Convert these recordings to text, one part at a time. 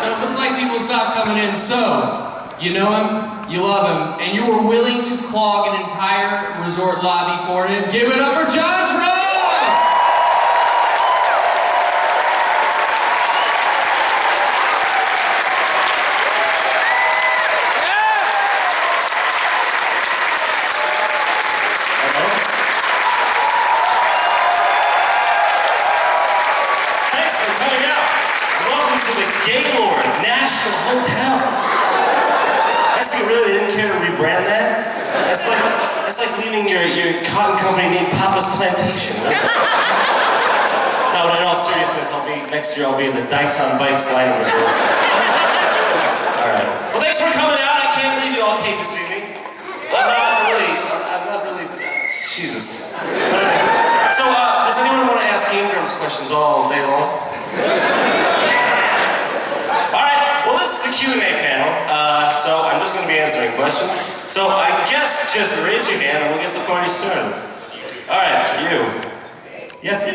so it looks like people stopped coming in. So, you know him, you love him, and you were willing to clog an entire resort lobby for him. Give it up for JonTron! It's like leaving your cotton company named Papa's Plantation. Right? No, in all seriousness, next year I'll be in the Dykes on Bikes line of resorts. Alright. Well, thanks for coming out. I can't believe you all came to see me. I'm not really, Jesus. So, does anyone want to ask Game Grumps questions all day long? Alright, well this is a Q&A panel, so I'm just going to be answering questions. So I guess just raise your hand and we'll get the party started. All right, you. Yes, you.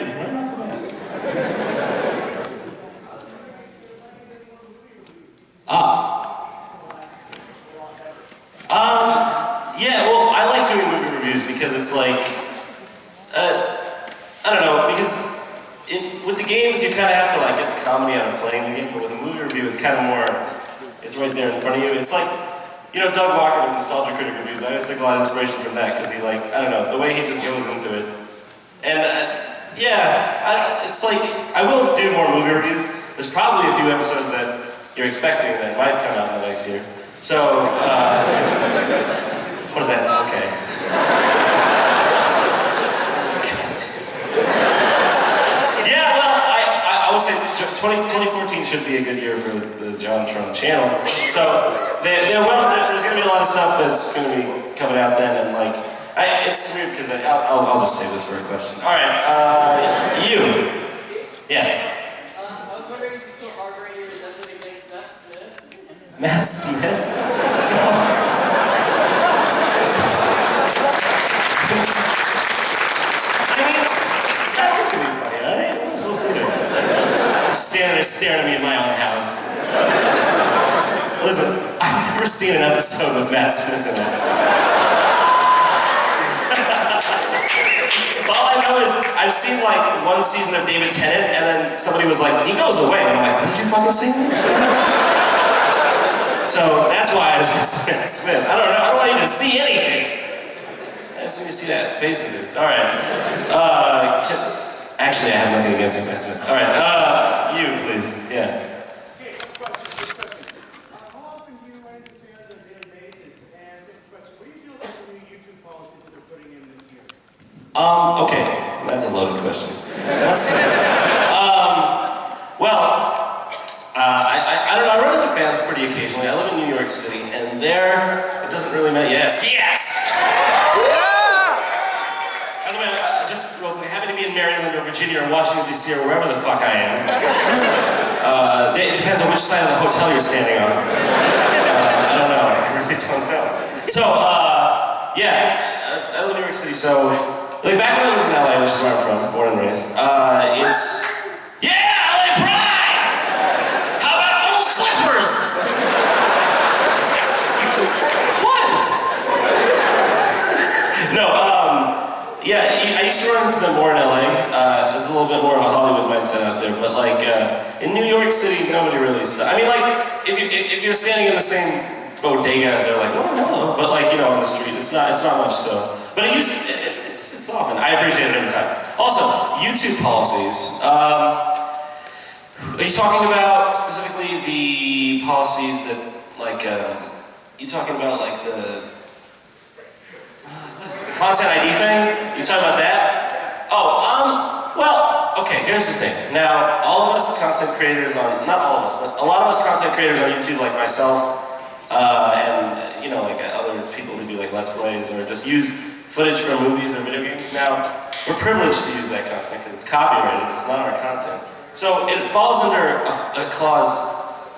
Yeah, well, I like doing movie reviews because it's like, I don't know, because with the games you kind of have to like get the comedy out of playing the game, but with a movie review it's kind of more, it's right there in front of you. It's like, you know, Doug Walker with Nostalgia Critic Reviews, I always take a lot of inspiration from that because he like, I don't know, the way he just goes into it. And yeah, it's like, I will do more movie reviews. There's probably a few episodes that you're expecting that might come out in the next year. So, what is that? Okay. Yeah, well, I will say 2014 should be a good year for the JonTron channel. So, there's going to be a lot of stuff that's going to be coming out then, and like, it's weird because I'll just say this for a question. All right, you. Yes. I was wondering if you still harboring your resentment against Matt Smith? Matt Smith? I mean, that could be funny. I ain't supposed to do it. Standing there staring at me in my own house. Listen, I've never seen an episode with Matt Smith in it. All I know is I've seen like one season of David Tennant, and then somebody was like, he goes away, and I'm like, what did you fucking see? So that's why I was with Matt Smith. I don't know, I don't want you to see anything. I just need to see that face of it. All right. Actually, I have nothing against you, Matt Smith. All right, you, please. Yeah. Okay, that's a loaded question. Let's see. I don't know, I run into fans pretty occasionally. I live in New York City, and there, it doesn't really matter. Yes! By the way, just real quick, happy to be in Maryland or Virginia or Washington, D.C. or wherever the fuck I am. It depends on which side of the hotel you're standing on. I don't know, I really don't know. So, yeah, I live in New York City, so like back when I lived in LA, which is where I'm from, born and raised, it's... Yeah, LA Pride! How about old slippers? What? No, yeah, I used to run into them more in LA. There's a little bit more of a Hollywood mindset out there, but like, in New York City, nobody really... I mean, like, if you're standing in the same bodega, they're like, oh, hello. But like, you know, on the street, it's not much so. But it's often. I appreciate it every time. Also, YouTube policies. Are you talking about specifically the policies that, like, you talking about like the content ID thing? You talking about that? Oh, well, okay, here's the thing. Now, all of us content creators on, not all of us, but a lot of us content creators on YouTube, like myself, and, you know, like other people who do like Let's Plays or just use footage from movies or video games. Now, we're privileged to use that content because it's copyrighted, it's not our content. So it falls under a clause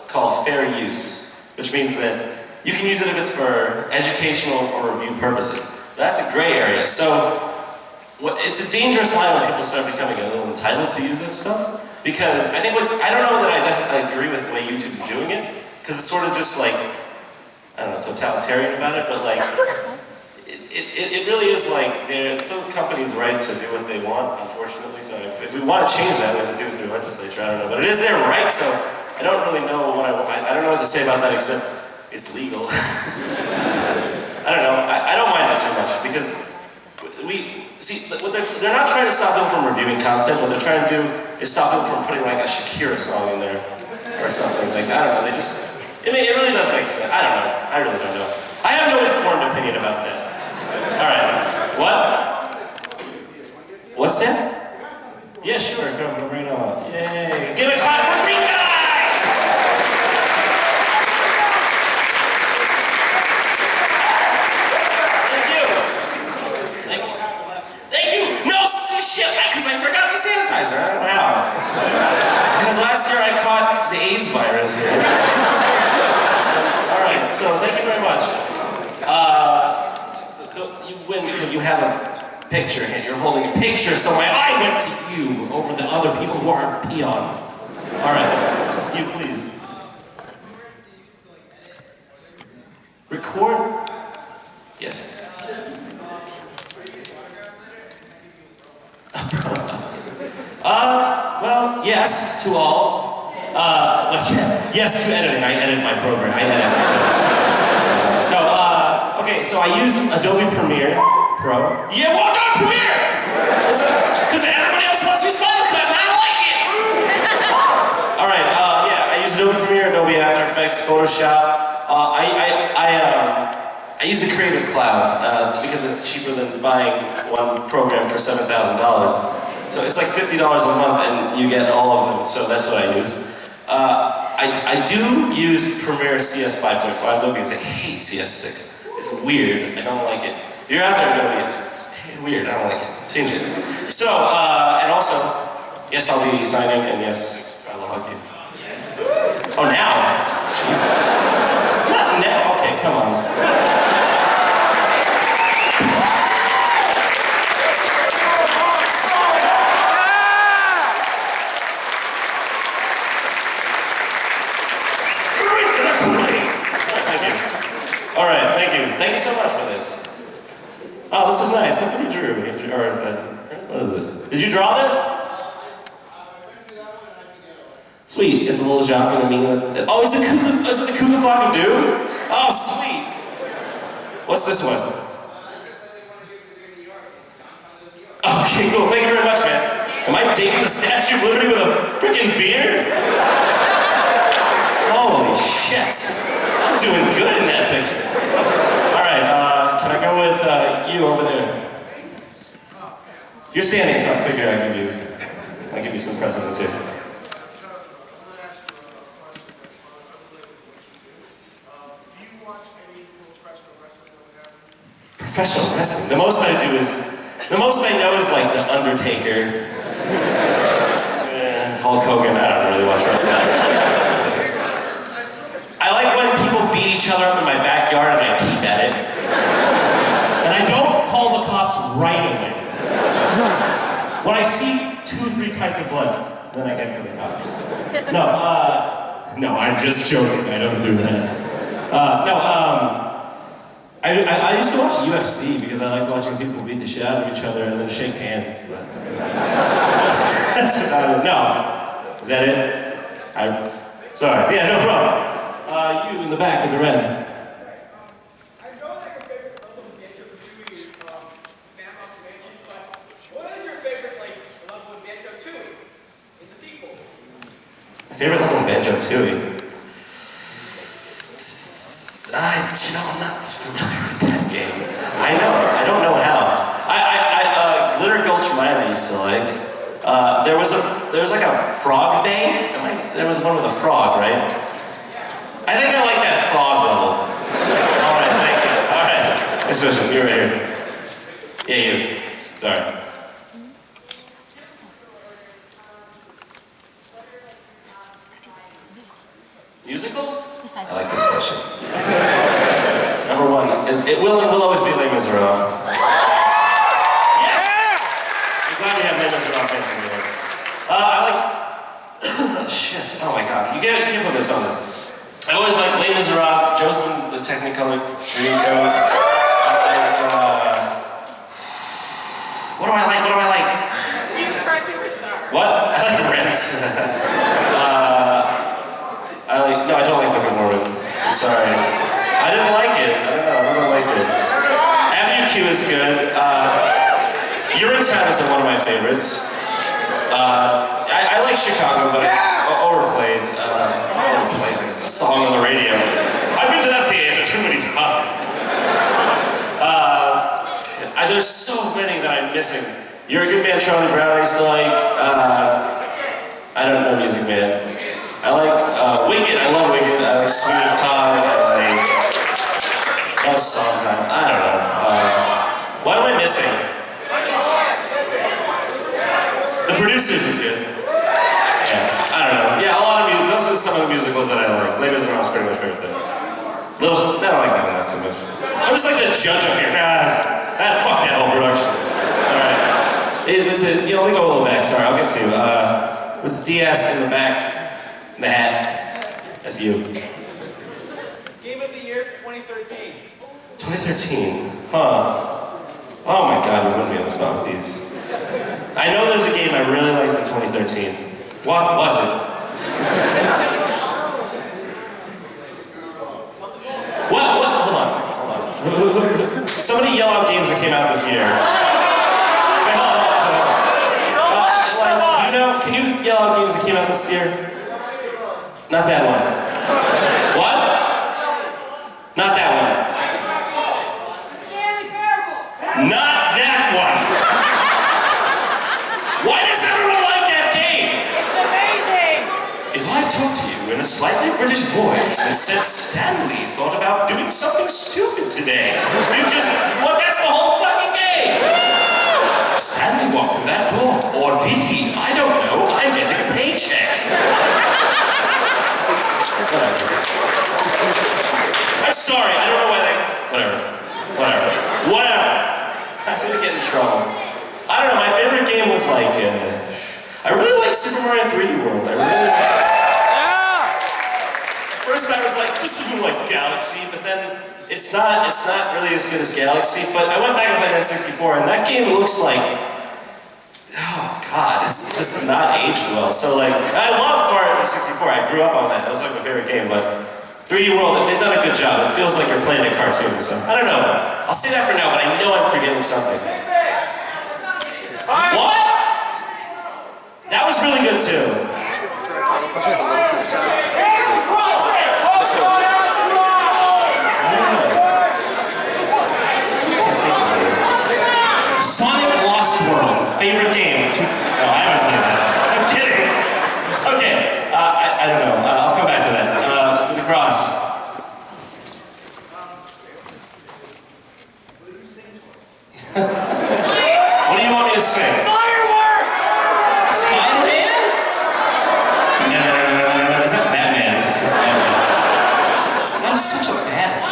called fair use, which means that you can use it if it's for educational or review purposes. That's a gray area. So it's a dangerous line when people start becoming a little entitled to use this stuff, because I think I don't know that I definitely agree with the way YouTube YouTube's doing it, because it's sort of just like, I don't know, totalitarian about it, but like, it really is like, it's those companies' right to do what they want, unfortunately, so if we want to change that, we have to do it through legislature, I don't know, but it is their right, so I don't really know what I don't know what to say about that except it's legal. I don't know, I don't mind that too much, because they're not trying to stop people from reviewing content, what they're trying to do is stop people from putting like a Shakira song in there, or something, like, I don't know, it really does make sense, I don't know, I really don't know. I have no informed opinion about that. Alright, what? What's that? Yeah, sure, go bring it on. Yay! Give it time for green guys! Thank you! No, shit, because I forgot the sanitizer, I don't know how. Because last year I caught the AIDS virus here. Alright, so thank you very much. You win because you have a picture here. You're holding a picture, so my eye went to you over the other people who are peons. Alright, you please. Record? Yes. Well, yes to all. Yes to editing. I edit my program. I edit. Okay, so I use Adobe Premiere Pro. Yeah, well done, Premiere! Because everybody else wants to use Final Cut, and I don't like it! Alright, yeah, I use Adobe Premiere, Adobe After Effects, Photoshop. I use the Creative Cloud because it's cheaper than buying one program for $7,000. So it's like $50 a month and you get all of them, so that's what I use. I do use Premiere CS 5.5 though because I hate CS6. It's weird, I don't like it. If you're out there, Adobe, it's weird, I don't like it. Change it. So, and also, yes, I'll be signing, and yes, I will hug you. Oh, now? Not now, okay, come on. Alright, thank you. Thank you so much for this. Oh, this is nice. Look what you drew. What is this? Did you draw this? Sweet. It's a little Jacques and Amelia. Oh, is it the Cuckoo Clock of Doom? Oh, sweet. What's this one? Okay, cool. Thank you very much, man. Am I dating the Statue of Liberty with a freaking beard? Holy shit. I'm doing good in that picture. Alright, can I go with you over there? You're standing, so I figure I'll give you some presents here. Professional wrestling? The most I know is like The Undertaker. Hulk Hogan, I don't really watch wrestling. I like when people beat each other up in my backyard and I peep at it. And I don't call the cops right away. When I see 2 or 3 pints of blood, then I get to the cops. No, I'm just joking, I don't do that. I used to watch UFC because I like watching people beat the shit out of each other and then shake hands, but that's about it. No. Is that it? Sorry. Yeah, no problem. You in the back with the red. I know that your favorite level of Banjo-Tooie is fan observations, but what is your favorite level of Banjo-Tooie in the sequel? My favorite level of Banjo-Tooie? I'm not familiar with that game. I don't know how. Glitter Gulch Mine I used to like. There was like a frog bay. There was one with a frog, right? I think I like that frog level. Alright, thank you. Alright. Next question, you're right here. Yeah, you. Sorry. Musicals? I like this question. Number 1, it will and will always be Les Miserables. Yes! I'm glad we have Les Miserables dancing here. I like... shit. Oh my god, you can't put this on this. I always like Les Miserables, Joseph the Technicolor Dreamcoat. What do I like? Jesus Christ Superstar. What? I like Rent. No, I don't like Book of Mormon. I'm sorry. I didn't like it. I don't know, I never liked it. Avenue Q is good. Urinetown is one of my favorites. I like Chicago, but it's overplayed. Like it's a song on the radio. I've been to that theater too many times. There's so many that I'm missing. You're a Good Man, Charlie Brown. I used to like. I don't know Music Man. I like Wicked. I love Wicked. I like Sweet Todd. I love Sondheim. I don't know. What am I missing? The Producers is good. Yeah, I don't know. Yeah, a lot of music. Those are some of the musicals that I like. Les Miserables is pretty much my favorite thing. I don't like that so much. I'm just like the judge up here. Fuck that whole production. Alright. Let me go a little back. Sorry, I'll get to you. With the DS in the back, the hat. That's you. Game of the year 2013. 2013? Huh. Oh my god, you put me on the spot with these. I know there's a game I really liked in 2013. What was it? What? Hold on. Somebody yell out games that came out this year. Wait, hold on. Can you yell out games that came out this year? Not that one. What? Not that one. Not that one. Why does everyone like that game? If I talked to you in a slightly British voice and said Stanley thought about doing something stupid today, you just, that's the whole fucking game! Stanley walked through that door, or did he? I don't know, I'm getting a paycheck. I'm sorry, I don't know why whatever. I'm gonna get in trouble. I don't know, my favorite game was like, I really like Super Mario 3D World. I really liked it. First I was like, this isn't like Galaxy, but then it's not really as good as Galaxy, but I went back and played N64, and that game looks like, oh god, it's just not aged well. So like, I love Mario 64, I grew up on that, that was like my favorite game, but 3D World, they've done a good job. It feels like you're playing a cartoon, so I don't know. I'll say that for now, but I know I'm forgetting something. What? That was really good too. Sonic Lost World, favorite game. No, I haven't played that. I'm kidding. Okay, I don't know. I'll come back to that. With the cross. What do you want me to sing? Firework! Spider-Man? No. Is that Batman? It's Batman. I'm such a bad one.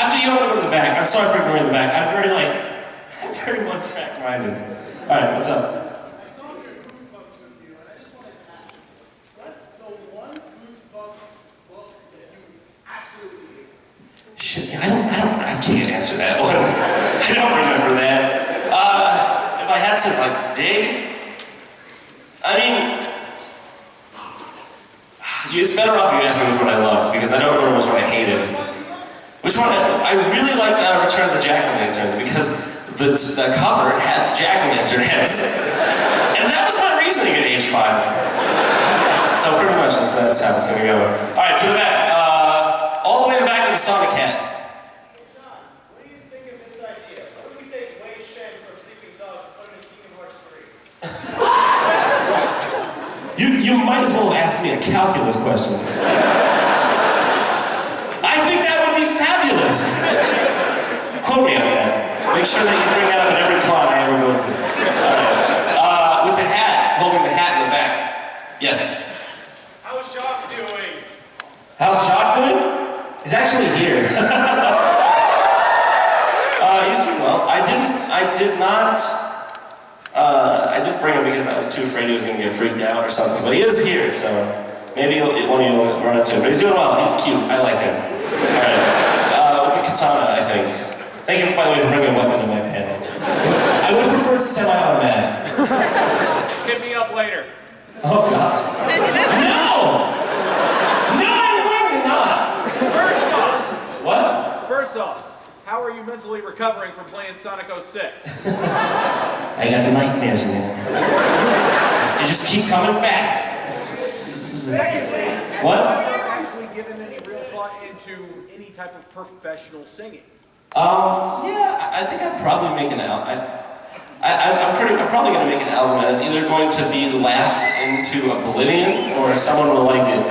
After you want to go to the back, I'm sorry for going to the back. I'm very one-track minded. Alright, what's up? I saw your Goosebumps review, and I just want to ask, what's the one Goosebumps book that you absolutely hate? Shit, I can't answer that one. I don't remember that. If I had to, like, dig, I mean, it's better off if you ask me which one I loved, because I don't remember which one I hated. Which one? I really liked Return of the Jack-O-Lanterns, because the cover had jack-o'-lantern heads. And that was my reasoning at age 5. So pretty much that's how it's gonna go. Alright, to the back. All the way in the back of the Sonic hat. John, what do you think of this idea? You might as well have asked me a calculus question. I think that would be fabulous. Quote me on that. Make sure that you bring that up at every con I ever go to. Alright. With the hat, holding the hat in the back. Yes. How's Shock doing? How's Shock doing? He's actually here. He's doing well. I didn't bring him because I was too afraid he was going to get freaked out or something, but he is here, so maybe one of you will run into him. But he's doing well. He's cute. I like him. Alright. With the katana, I think. Thank you, by the way, for bringing a weapon to my panel. I would prefer semi-automatic. Hit me up later. Oh, God. No! No, I'm going to not! First off, What? how are you mentally recovering from playing Sonic 06? I got the nightmares, man. They just keep coming back. What? Have you actually given any real thought into any type of professional singing? Yeah, I think I'd probably make an album. I'm probably going to make an album that is either going to be laughed into oblivion or someone will like it.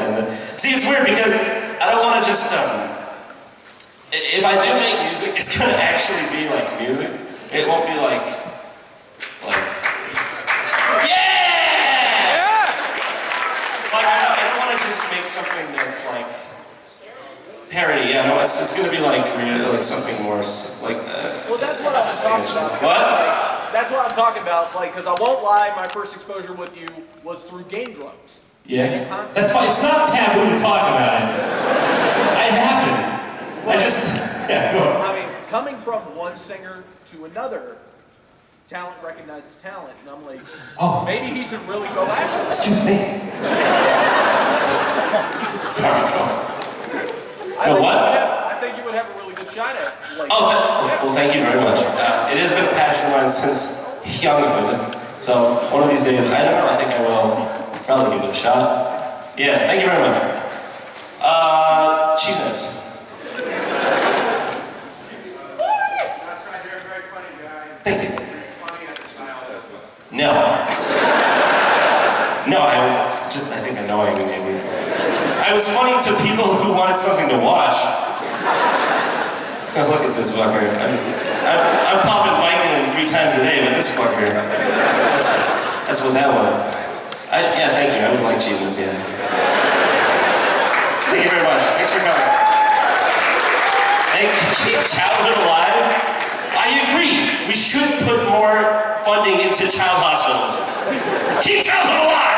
See, it's weird because I don't want to just, if I do make music, it's going to actually be like music. It won't be like, yeah! Like, I don't want to just make something that's like, parody, yeah, no, it's going to be like something more, like, Well, that's what I'm talking about. What? That's what I'm talking about, like, because I won't lie, my first exposure with you was through Game Grumps. Yeah, that's fine. It's not taboo to talk about it. I haven't. Yeah, go on. I mean, coming from one singer to another, talent recognizes talent, and I'm like, Oh. maybe he should really go after it. Excuse me. Sorry, go on. I think you would have a really good shot at it. Like, Well, thank you very much. It has been a passion of mine since younghood. So one of these days, I don't know, I think I will probably give it a shot. Yeah, thank you very much. Cheese nips. Thank you. No. No, I think annoying maybe. I was funny to people who wanted something to watch. Oh, look at this fucker. I'm popping Vicodin 3 times a day, but this fucker, that's what that was. Yeah, thank you. I would like cheese nips, yeah. Thank you very much. Thanks for coming. Thank you. Keep childhood alive. I agree. We should put more funding into child hospitals. Keep childhood alive!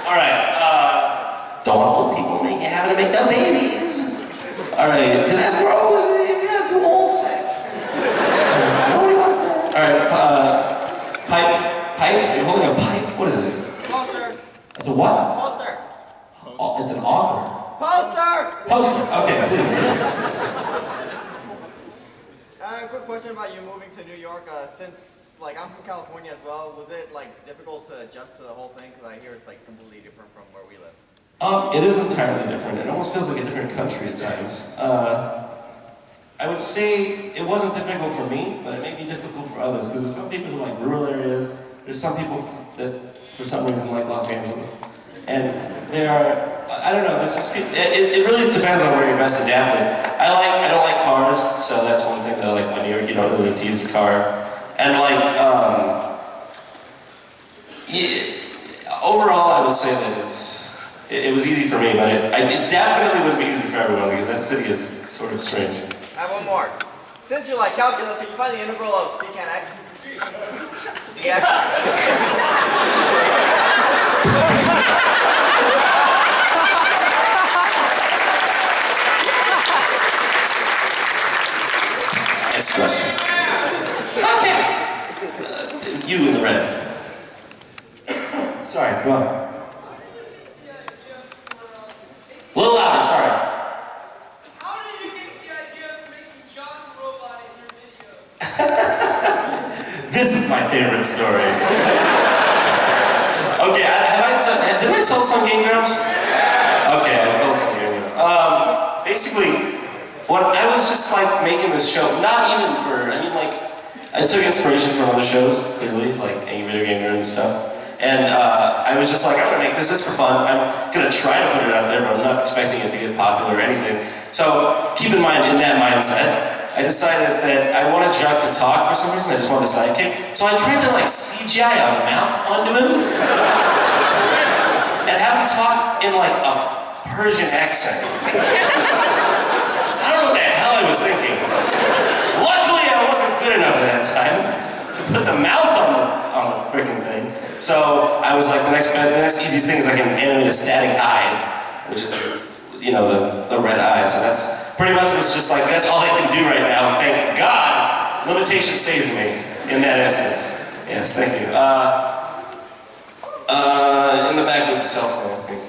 Alright, don't old people having to make no babies. Alright, because that's gross. You gotta do oral sex. Nobody wants that. Alright, pipe? You're holding a pipe? What is it? Poster! It's a what? Poster! Oh, it's an offer. Poster! Poster. Okay, please. Quick question about you moving to New York. Since, like, I'm from California as well, was it, like, difficult to adjust to the whole thing? Because I hear it's, like, completely different from where we live. It is entirely different. It almost feels like a different country at times. I would say it wasn't difficult for me, but it may be difficult for others, because there's some people who like rural areas, there's some people that, for some reason, like Los Angeles. And there are, I don't know, there's just people, it really depends on where you're best adapted. I don't like cars, so that's one thing that I like about New York, you don't really need to use a car. And like, overall I would say that it was easy for me, but it definitely wouldn't be easy for everyone, because that city is sort of strange. I have one more. Since you like calculus, can you find the integral of secant x? Yeah. Next question. Okay. It's you in the red. Sorry, go on. A little louder, sorry. How did you get the idea of making John the robot in your videos? This is my favorite story. Okay, did I tell some Game Grumps? Okay, I told some Game Grumps. Basically, I was just like making this show, not even for, I mean like, I took inspiration from other shows, clearly, like Angry Video Game Nerd and stuff. And I was just like, I'm gonna make this, it's for fun. I'm gonna try to put it out there, but I'm not expecting it to get popular or anything. So keep in mind, in that mindset, I decided that I wanted Jacques to talk for some reason. I just wanted a sidekick. So I tried to like CGI a mouth onto him and have him talk in like a Persian accent. I don't know what the hell I was thinking. Luckily, I wasn't good enough at that time to put the mouth on the freaking thing. So I was like, the next easiest thing is I can animate a static eye, which is, you know, the red eye. So that's pretty much was just like, that's all I can do right now. Thank God, limitation saved me in that instance. Yes, thank you. In the back with the cell phone, I think.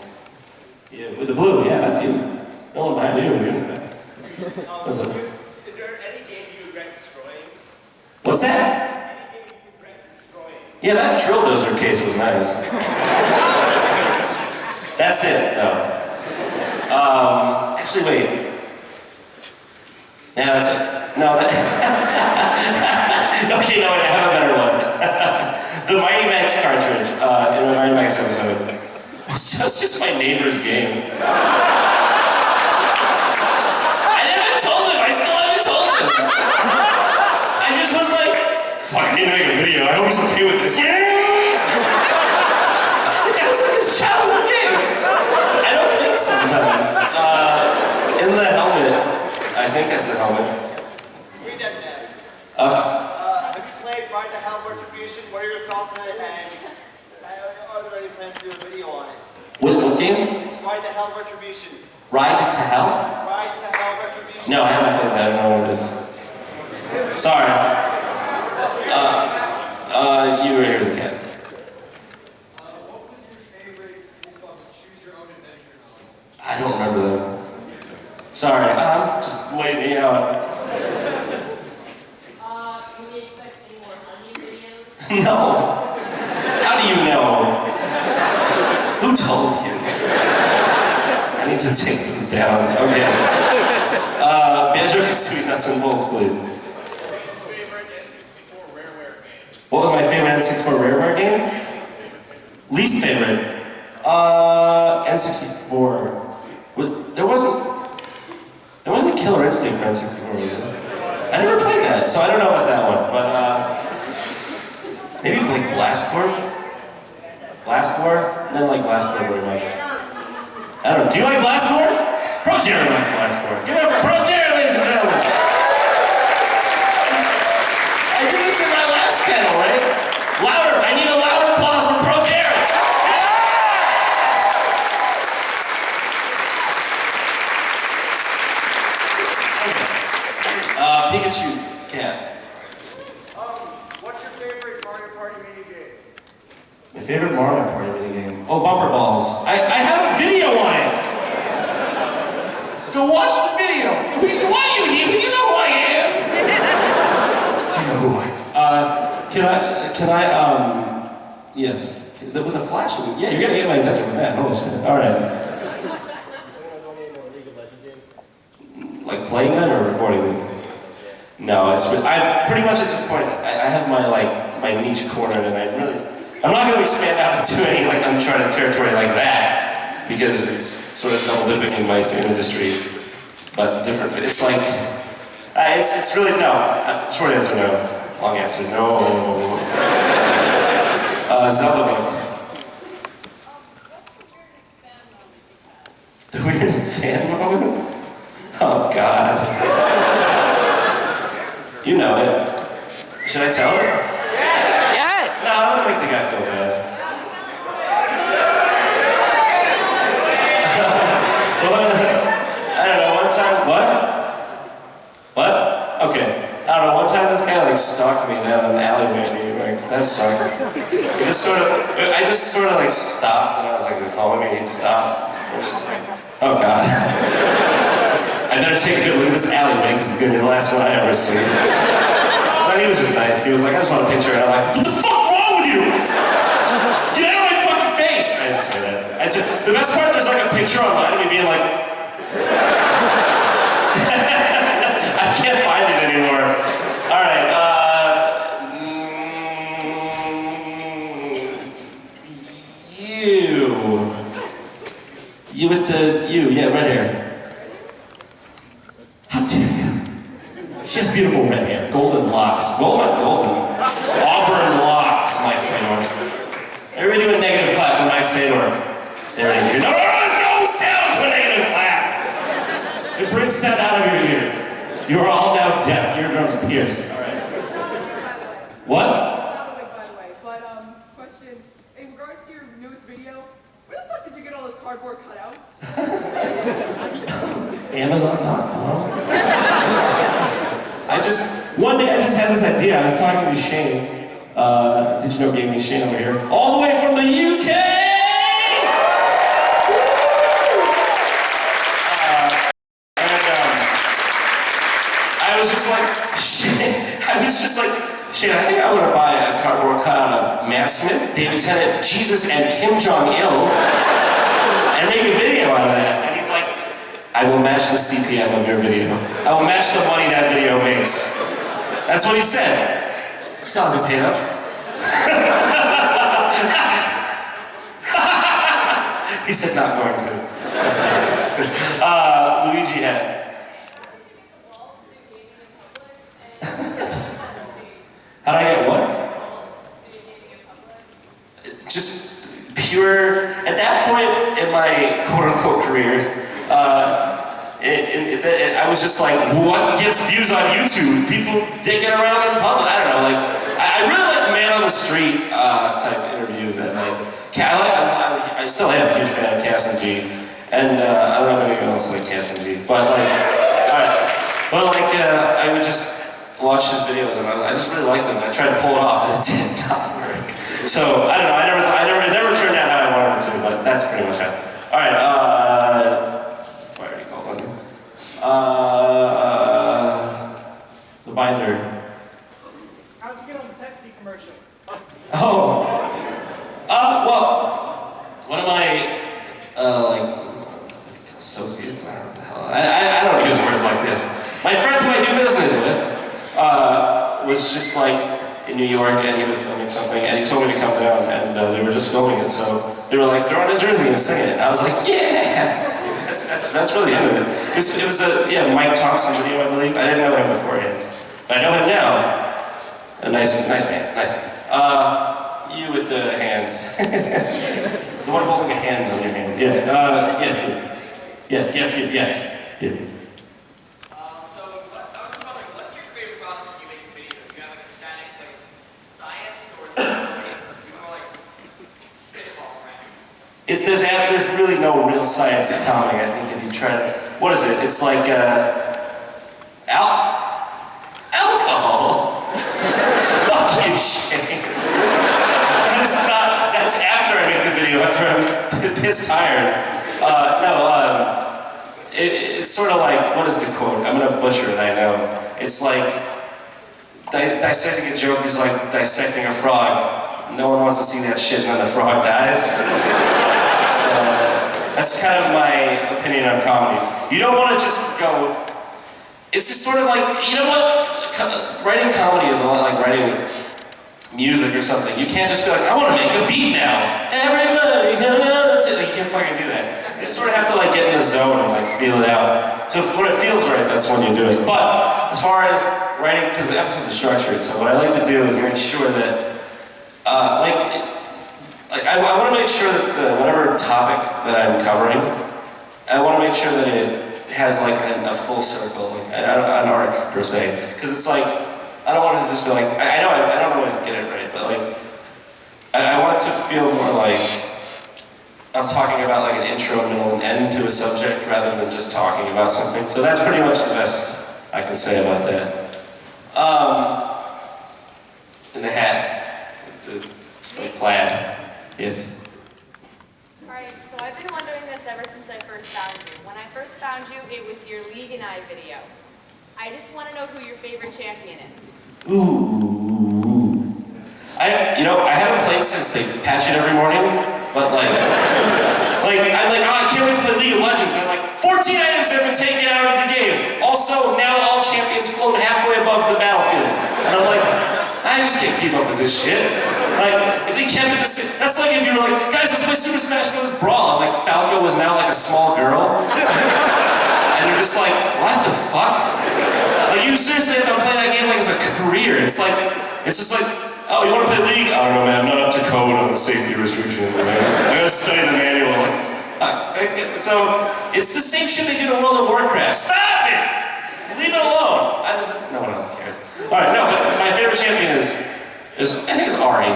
Yeah, with the blue, yeah, that's you. No one behind you, you're in the back. What's that? Is there any game you regret destroying? What's that? Any game you regret destroying? Yeah, that drill dozer case was nice. That's it, though. Actually, wait. Yeah, that's it. No, that... Okay, no, wait, I have a better one. The Mighty Max cartridge in the Mighty Max episode. It's just my neighbor's game. I haven't told him, I still haven't told him. I just was like, fuck, I need to make a video, I hope he's okay with this. That was like his childhood game. I don't think sometimes. In the helmet, I think that's a helmet. We didn't ask. Have you played Ride to Hell Retribution? What are your thoughts on it? And are there any plans to do a video on it? What game? Ride to Hell Retribution. Ride to Hell? Ride to Hell Retribution. No, I haven't played that, I don't know what it is. Sorry. You were here to the cat. What was your favorite Xbox Choose Your Own Adventure novel? I don't remember that. Sorry, just wait me out. Can we expect any more onion videos? No. How do you know? Who told you? I need to take this down. Okay. Banjo Kazooie Nuts and Bolts, please. Favorite N64 Rareware game? What was my favorite N64 Rareware game? Least favorite? N64. There wasn't a Killer Instinct for N64, was there? I never played that, so I don't know about that one. But maybe like Blastport? Blastport? I don't like Blastport very much. I don't know. Do you like Blastport? Pro Jerry likes Blastport. Give it up for Pro Jerry, ladies and gentlemen. I did this in my last panel, right? Louder! I need a louder applause for Pro Jerry. Pikachu cat. What's your favorite Mario Party mini game? My favorite Mario Party minigame. Oh, bumper balls. I have a video on it. Just go watch the video. Why are you here? You know who I am. Do you know who I am? Can I, yes. With the flashing? Yeah, you're gonna get my attention with that. Holy shit. Alright. Like playing them or recording them? No, I pretty much at this point, I have my niche cornered, and I'm not going to expand out into any uncharted territory like that, because it's sort of double dipping in my same industry, but different. It's like, it's really no. Short answer, no. Long answer, no. Zelda book. The weirdest fan moment? Oh God. You know it. Should I tell it? Yes! No, I'm gonna make the guy feel bad. I don't know, one time, what? Okay. I don't know, one time this guy stalked me down an alleyway in New York. That sucked. I just sort of stopped, and I was like, if he followed me, he'd stop. I was just like, oh God. I better take a good look at this alleyway because it's gonna be the last one I ever see. But he was just nice. He was like, I just want a picture. And I'm like, what the fuck wrong with you? Get out of my fucking face! I didn't say that. The best part, there's a picture online of me being like, I can't find it anymore. Alright, Yeah, red hair. How dare you? She has beautiful red hair, golden locks. Golden. Auburn locks, Mike Saylor. Everybody do a negative clap for Mike Saylor. There it is. No, there's no sound to a negative clap. It brings sound out of your ears. You are all now deaf. Eardrums pierced. All right. What? Not by the way, but question, in regards to your newest video, where the fuck did you get all those cardboard cutouts? Amazon.com. One day I just had this idea. I was talking to Shane. Did you know gave me Shane over here? All the way from the UK! I was just like, Shane, I think I want to buy a cardboard cutout of Matt Smith, David Tennant, Jesus, and Kim Jong-il, and make a video out of that. And he's like, I will match the CPM of your video. I will match the money that video makes. That's what he said. Still hasn't paid up. He said not going to. That's good. Luigi had. How did I get what? Just pure. At that point in my quote-unquote career, I was just like, what gets views on YouTube? People dicking around in public. I don't know. Like, I really like man on the street type interviews, and like, I still am a huge fan of Cass and G, and I don't know if anyone else like Cass and G, but like, I would just watch his videos, and I just really liked them. I tried to pull it off, and it did not work. So I don't know. It never turned out how I wanted it to, but that's pretty much it. All right. I already called on you. The binder. How'd you get on the Pepsi commercial? Oh. Well, one of my associates. I don't know what the hell. I don't use words like this. My friend who I do business with was just like in New York, and he was filming something, and he told me to come down, and they were just filming it, so they were like, throw on a jersey and sing it. And I was like, yeah! That's really into it. It was a Mike Thompson video, I believe. I didn't know him beforehand, but I know him now. A nice man. You with the hand. The one holding a hand on your hand. Yeah. Yes. Yeah. Yes. Yeah. So, I was wondering, what's your favorite process you make videos? Do you have like a static, like, science, or is it more like spitball, right? There's really no real science to comedy, I think, if you try to. What is it? It's like, alcohol. Fuck you, Shane. That's after I make the video, after I'm pissed tired. It's sort of like, what is the quote? I'm gonna butcher it, I know. It's like, dissecting a joke is like dissecting a frog. No one wants to see that shit and then the frog dies. So, that's kind of my opinion on comedy. You don't want to just go, it's just sort of like, you know what? Writing comedy is a lot like writing music or something. You can't just be like, I want to make a beat now. Everybody, that's it. You can't fucking do that. You just sort of have to like get in the zone and like feel it out. So when it feels right, that's when you do it. But as far as writing, because the episodes are structured, so what I like to do is make sure that, I want to make sure that whatever topic that I'm covering, I want to make sure that it has like a full circle, like an arc per se. Because it's like, I don't want it to just be like, I know I don't always get it right, but like, I want it to feel more like I'm talking about like an intro, middle, and end to a subject rather than just talking about something. So that's pretty much the best I can say about that. And the hat, the plaid, yes. Alright, so I've been wondering this ever since I first found you. When I first found you, it was your League and I video. I just want to know who your favorite champion is. Ooh. I haven't played since they patch it every morning, but I'm like, oh, I can't wait to play League of Legends. And I'm like, 14 items have been taken out of the game. Also, now all champions float halfway above the battlefield. And I'm like, I just can't keep up with this shit. Like, if they kept it the same, that's like if you were like, guys, let's play Super Smash Bros. Brawl. Like, Falco was now like a small girl. And you're just like, what the fuck? Like, you seriously have to play that game like as a career. It's just like, oh, you want to play League? I don't know, man, I'm not up to code on the safety restrictions, man. I gotta study the manual. Like, so, it's the same shit they do to World of Warcraft. Stop it! Leave it alone. No one else cares. All right, no, but my favorite champion is I think it's Ari.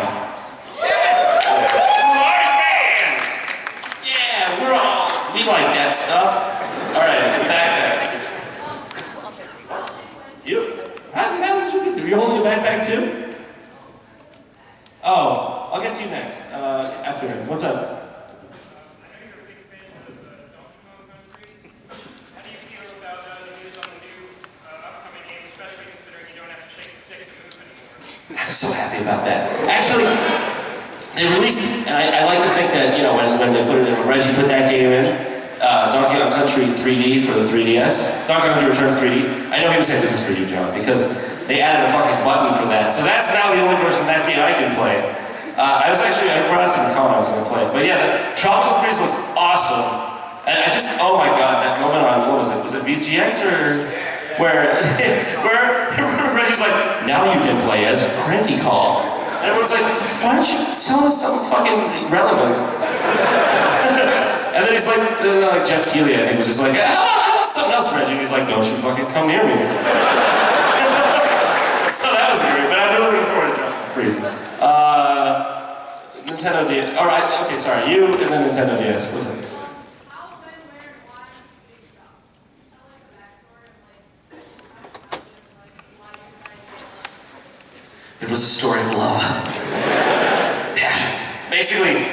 Yes! Ari fans! Yeah, we like that stuff. All right, backpack. You? How did you get there? You're holding your backpack too? Oh, I'll get to you next. After. What's up? I'm so happy about that. Actually, they released, and I like to think that, you know, when they put it in, when Reggie put that game in, Donkey Kong Country 3D for the 3DS, Donkey Kong Country Returns 3D, I know he was saying this is for you, John, because they added a fucking button for that. So that's now the only version of that game I can play. I brought it to the con, I was going to play it. But yeah, the Tropical Freeze looks awesome. And oh my god, that moment on, what was it? Was it VGX or? Where Reggie's like, now you can play as Cranky Call. And everyone's like, why don't you tell us something fucking relevant? And then he's like, Jeff Keighley, I think, was just like, how about something else, Reggie? And he's like, don't you fucking come near me. So that was great, but I'm really looking forward to Tropical Freeze. Nintendo DS, alright, okay, sorry, you and then Nintendo DS, what's it? It was a story of love. Passion. Basically,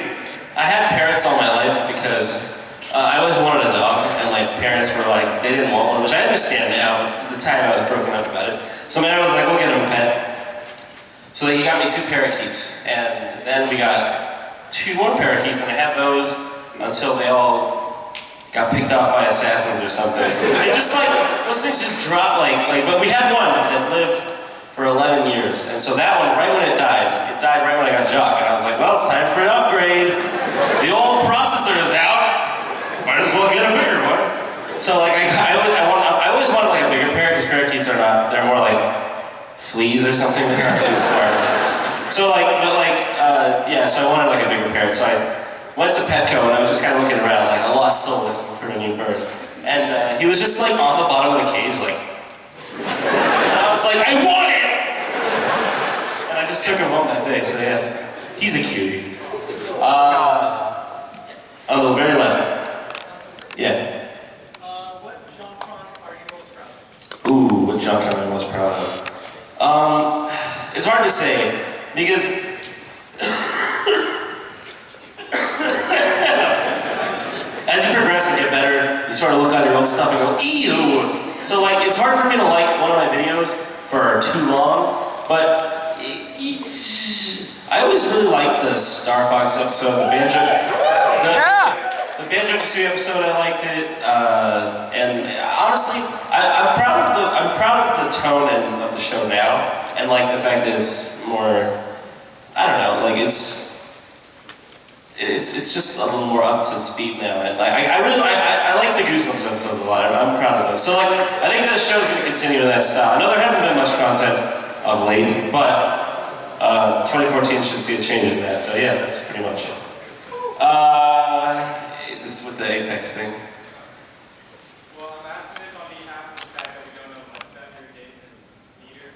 I had parrots all my life because I always wanted a dog, and like parents were like, they didn't want one, which I understand now, but at the time I was broken up about it. So my dad was like, we'll get him a pet. So he got me 2 parakeets, and then we got 2 more parakeets, and I had those until they all got picked off by assassins or something. They just like, those things just dropped but we had one that lived for 11 years. And so that one, right when it died right when I got Jock. And I was like, well, it's time for an upgrade. The old processor is out. Might as well get a bigger one. So like, I always wanted like a bigger parrot, because parakeets are not, they're more like fleas or something. They're not too smart. So so I wanted like a bigger parrot. So I went to Petco and I was just kind of looking around, like a lost soul looking for a new bird. And he was just like on the bottom of the cage, like, and I was like, I want it! And I just took him home that day, so yeah. He's a cutie. On the very left. Yeah. What JonTron are you most proud of? Ooh, what JonTron am I most proud of? It's hard to say, because as you progress and get better, you sort of look on your own stuff and go, ew! So like, it's hard for me to like one of my videos for too long, but I always really liked the Star Fox episode, the Banjo Kazooie episode. I liked it, and honestly, I'm proud of the tone of the show now, and like the fact that it's more, I don't know, like it's just a little more up to speed now, and like I like the Goosebumps episodes a lot. I'm proud of those. So like, I think the show's going to continue in that style. I know there hasn't been much content of late, but 2014 should see a change in that. So yeah, that's pretty much it. This is with the Apex thing. Well, I'm asking this on behalf of the fact that we don't know much about your days in theater,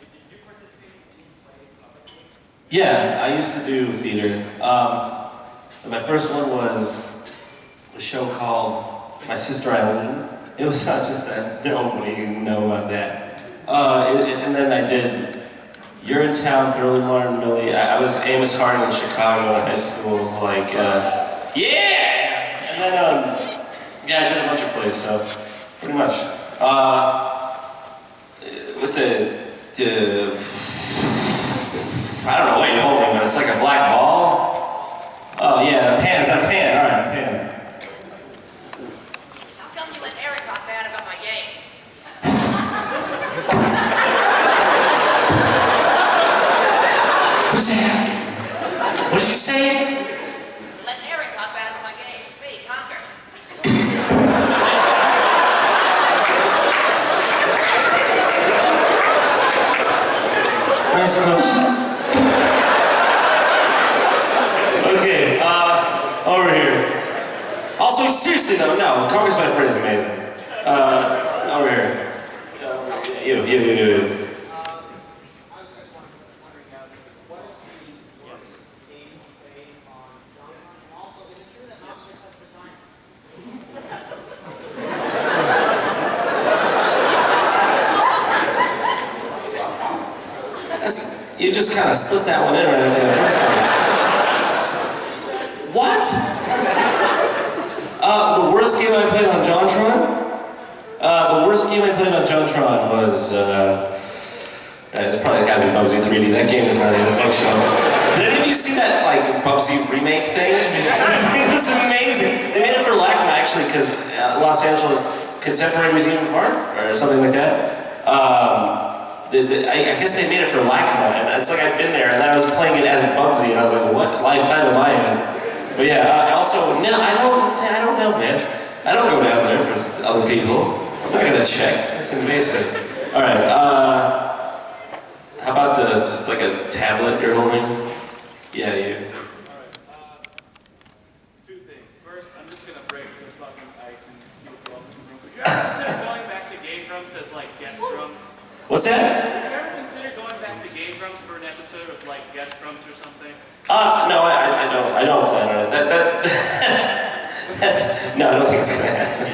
did you participate in any plays publicly? Yeah, I used to do theater. My first one was a show called My Sister Eileen. It was not just that, nobody even know about that. And then I did You're in Town, Thriller Martin, Millie. I was Amos Hardin in Chicago in high school, like, yeah! And then, yeah, I did a bunch of plays, so pretty much. With the I don't know what you're holding, but it's like a black ball. Oh yeah, a pan, is that a pan? Alright, a pan. How come you let Eric talk bad about my game? Next question. Okay, over here. Also, seriously though, no, Conquers by Fred is amazing. Over here. You. I was just wondering, what is the game you played on JonTron? And also, is it true that MAGFest has resigned? You just kind of slipped that one in right after the first one. What? The worst game I played on JonTron? The worst game I played on JonTron was, it's probably gotta be Bubsy 3D. That game is not even functional. Did any of you see that, like, Bubsy remake thing? It was amazing. They made it for LACMA, actually, because Los Angeles Contemporary Museum of Art, or something like that. I guess they made it for LACMA, and it's like I've been there, and I was playing it as Bubsy, and I was like, what lifetime am I in? But yeah, also, no, I don't know, man. I don't go down there for other people. I'm not gonna check. It's invasive. All right. How about it's like a tablet you're holding? Yeah, you. Alright, two things. First, I'm just gonna break the fucking ice and you'll go up to the room. Would you ever consider going back to game drums as like guest drums? What's that? Would you ever consider going back to game drums for an episode of like guest drums or something? No, I don't plan on it. No, I don't think it's gonna happen.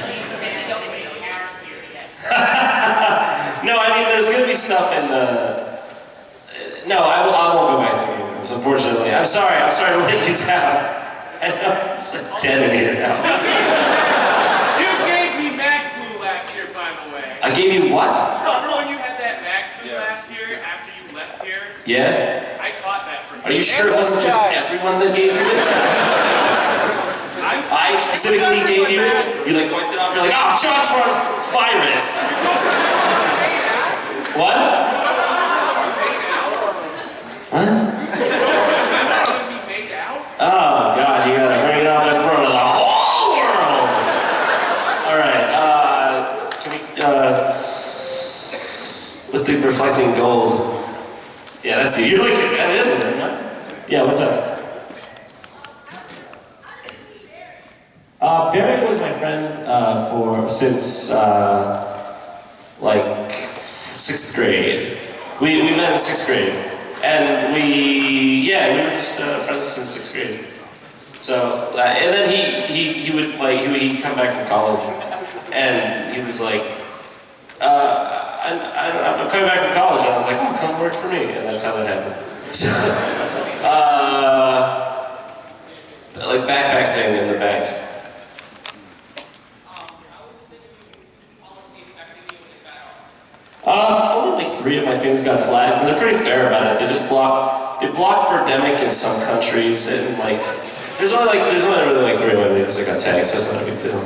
No, I mean, there's gonna be stuff in the. No, I won't go back to game drums, unfortunately. I'm sorry to let you down. I know it's dead in here now. You gave me Mag flu last year, by the way. I gave you what? Remember when you had that Mag flu last year after you left here? Yeah? I caught that from Are you sure it wasn't just everyone that gave you it? I specifically gave you it? You like wiped it off, you're like, oh, JonTron's virus! What? What? Oh god, you gotta bring it up in front of the whole world! Alright, can we, with the reflecting gold. Yeah, that's you. You're like, that is it, what? Yeah, what's up? Barry was my friend since like 6th grade. We met in 6th grade, and we were just friends since 6th grade. So and then he would like he'd come back from college, and he was like, I'm coming back from college, and I was like, oh, come work for me, and that's how that happened. Like backpack thing in the back. Only like 3 of my things got flagged, and they're pretty fair about it. They block Birdemic in some countries, and like there's only really like 3 of my videos that got tagged, so it's not a big deal.